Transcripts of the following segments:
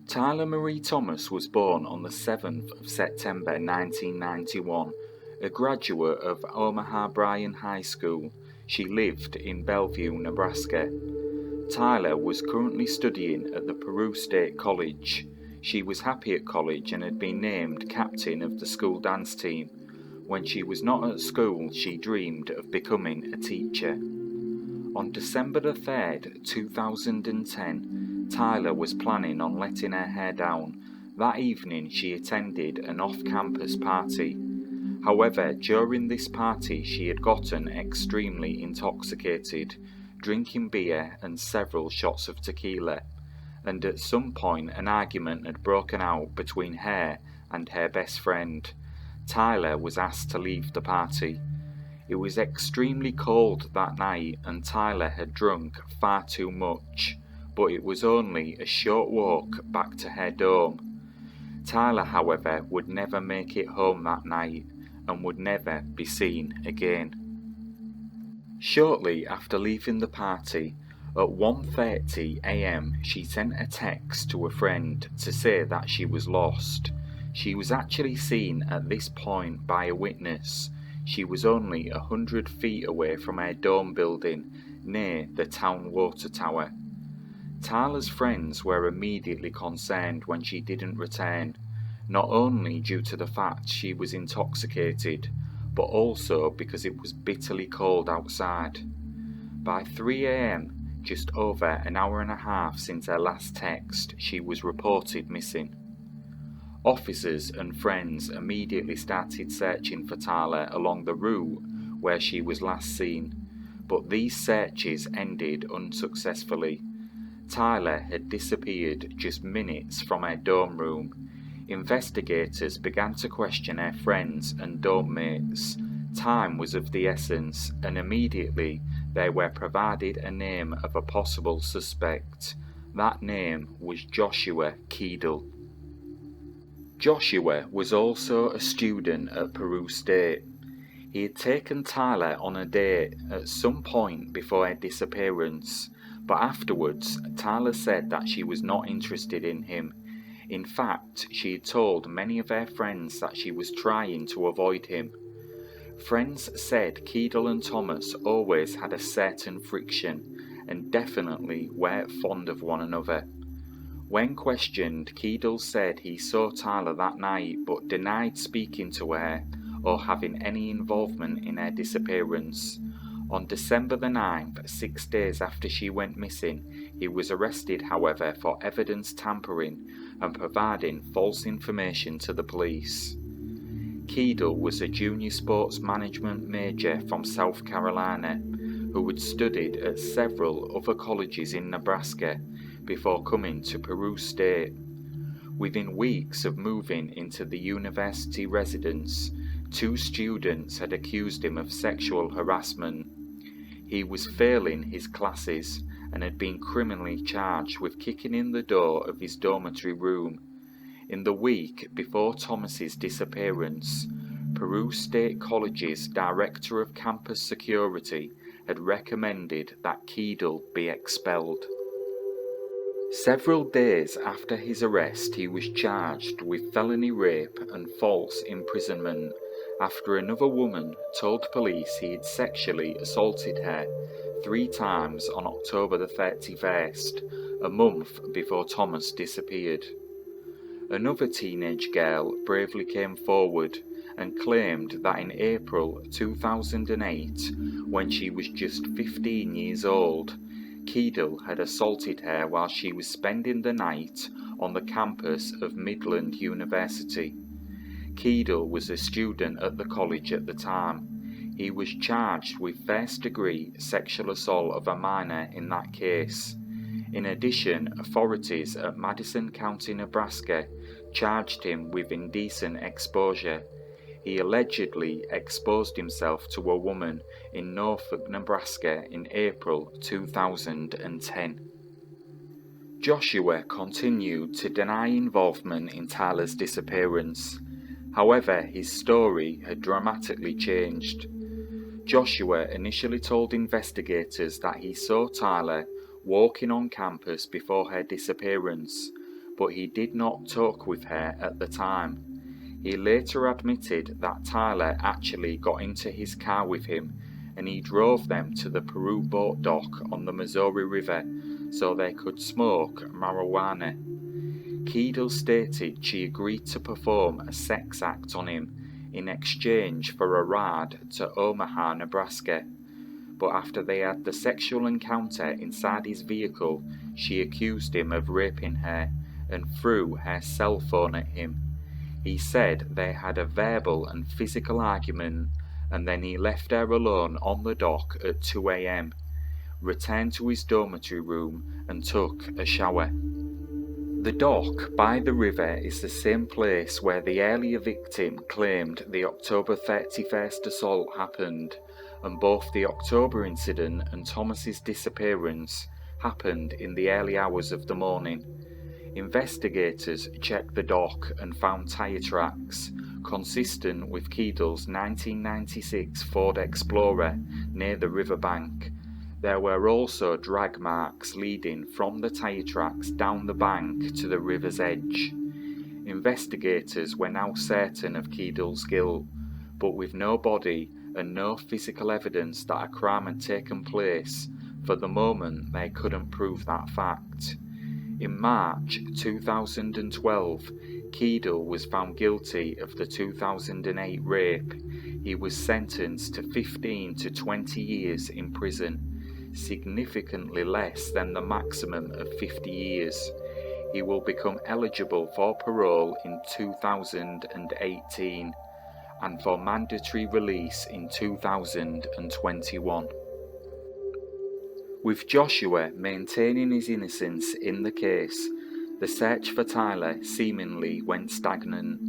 Tyler Marie Thomas was born on the 7th of September 1991, a graduate of Omaha Bryan High School. She lived in Bellevue, Nebraska. Tyler was currently studying at the Peru State College. She was happy at college and had been named captain of the school dance team. When she was not at school, she dreamed of becoming a teacher. On December the 3rd, 2010, Tyler was planning on letting her hair down. That evening she attended an off-campus party. However, during this party she had gotten extremely intoxicated, drinking beer and several shots of tequila, and at some point an argument had broken out between her and her best friend. Tyler was asked to leave the party. It was extremely cold that night and Tyler had drunk far too much, but it was only a short walk back to her dorm. Tyler, however, would never make it home that night and would never be seen again. Shortly after leaving the party, at 1:30 a.m. she sent a text to a friend to say that she was lost. She was actually seen at this point by a witness. She was only 100 feet away from her dorm building near the town water tower. Tyler's friends were immediately concerned when she didn't return, not only due to the fact she was intoxicated, but also because it was bitterly cold outside. By 3 a.m., just over an hour and a half since her last text, she was reported missing. Officers and friends immediately started searching for Tyler along the route where she was last seen, but these searches ended unsuccessfully. Tyler had disappeared just minutes from her dorm room. Investigators began to question her friends and dorm mates. Time was of the essence, and immediately they were provided a name of a possible suspect. That name was Joshua Keedle. Joshua was also a student at Peru State. He had taken Tyler on a date at some point before her disappearance, but afterwards Tyler said that she was not interested in him. In fact, she had told many of her friends that she was trying to avoid him. Friends said Keedle and Thomas always had a certain friction and definitely weren't fond of one another. When questioned, Keedle said he saw Tyler that night but denied speaking to her or having any involvement in her disappearance. On December the 9th, 6 days after she went missing, he was arrested, however, for evidence tampering and providing false information to the police. Keedle was a junior sports management major from South Carolina who had studied at several other colleges in Nebraska before coming to Peru State. Within weeks of moving into the university residence, 2 students had accused him of sexual harassment. He was failing his classes and had been criminally charged with kicking in the door of his dormitory room. In the week before Thomas's disappearance, Peru State College's Director of Campus Security had recommended that Keedle be expelled. Several days after his arrest, he was charged with felony rape and false imprisonment after another woman told police he had sexually assaulted her 3 times on October the 31st, a month before Thomas disappeared. Another teenage girl bravely came forward and claimed that in April 2008, when she was just 15 years old, Keedle had assaulted her while she was spending the night on the campus of Midland University. Keedle was a student at the college at the time. He was charged with first-degree sexual assault of a minor in that case. In addition, authorities at Madison County, Nebraska, charged him with indecent exposure. He allegedly exposed himself to a woman in Norfolk, Nebraska in April 2010. Joshua continued to deny involvement in Tyler's disappearance. However, his story had dramatically changed. Joshua initially told investigators that he saw Tyler walking on campus before her disappearance, but he did not talk with her at the time. He later admitted that Tyler actually got into his car with him and he drove them to the Peru boat dock on the Missouri River so they could smoke marijuana. Keedle stated she agreed to perform a sex act on him in exchange for a ride to Omaha, Nebraska. But after they had the sexual encounter inside his vehicle, she accused him of raping her and threw her cell phone at him. He said they had a verbal and physical argument, and then he left her alone on the dock at 2 a.m., returned to his dormitory room and took a shower. The dock by the river is the same place where the earlier victim claimed the October 31st assault happened, and both the October incident and Thomas's disappearance happened in the early hours of the morning. Investigators checked the dock and found tyre tracks, consistent with Keedle's 1996 Ford Explorer near the riverbank. There were also drag marks leading from the tyre tracks down the bank to the river's edge. Investigators were now certain of Keedle's guilt, but with no body and no physical evidence that a crime had taken place, for the moment they couldn't prove that fact. In March 2012, Keedle was found guilty of the 2008 rape. He was sentenced to 15 to 20 years in prison, significantly less than the maximum of 50 years. He will become eligible for parole in 2018 and for mandatory release in 2021. With Joshua maintaining his innocence in the case, the search for Tyler seemingly went stagnant.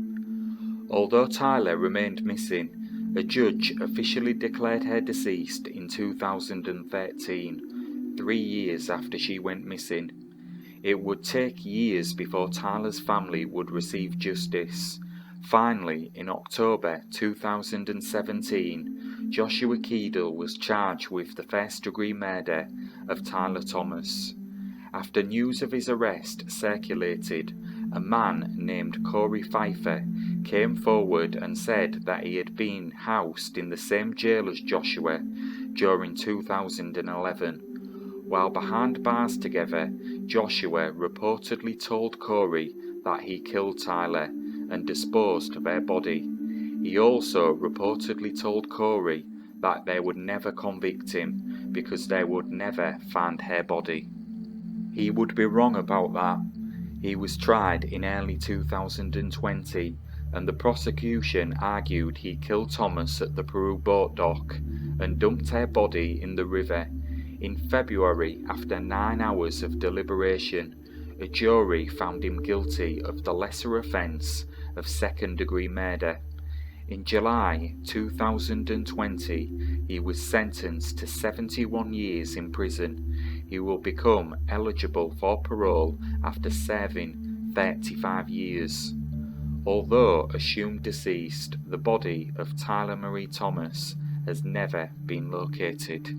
Although Tyler remained missing, a judge officially declared her deceased in 2013, 3 years after she went missing. It would take years before Tyler's family would receive justice. Finally, in October 2017, Joshua Keedle was charged with the first-degree murder of Tyler Thomas. After news of his arrest circulated, a man named Corey Pfeiffer came forward and said that he had been housed in the same jail as Joshua during 2011. While behind bars together, Joshua reportedly told Corey that he killed Tyler and disposed of her body. He also reportedly told Corey that they would never convict him because they would never find her body. He would be wrong about that. He was tried in early 2020 and the prosecution argued he killed Thomas at the Peru boat dock and dumped her body in the river. In February, after 9 hours of deliberation, a jury found him guilty of the lesser offence of second-degree murder. In July 2020, he was sentenced to 71 years in prison. He will become eligible for parole after serving 35 years. Although assumed deceased, the body of Tyler Marie Thomas has never been located.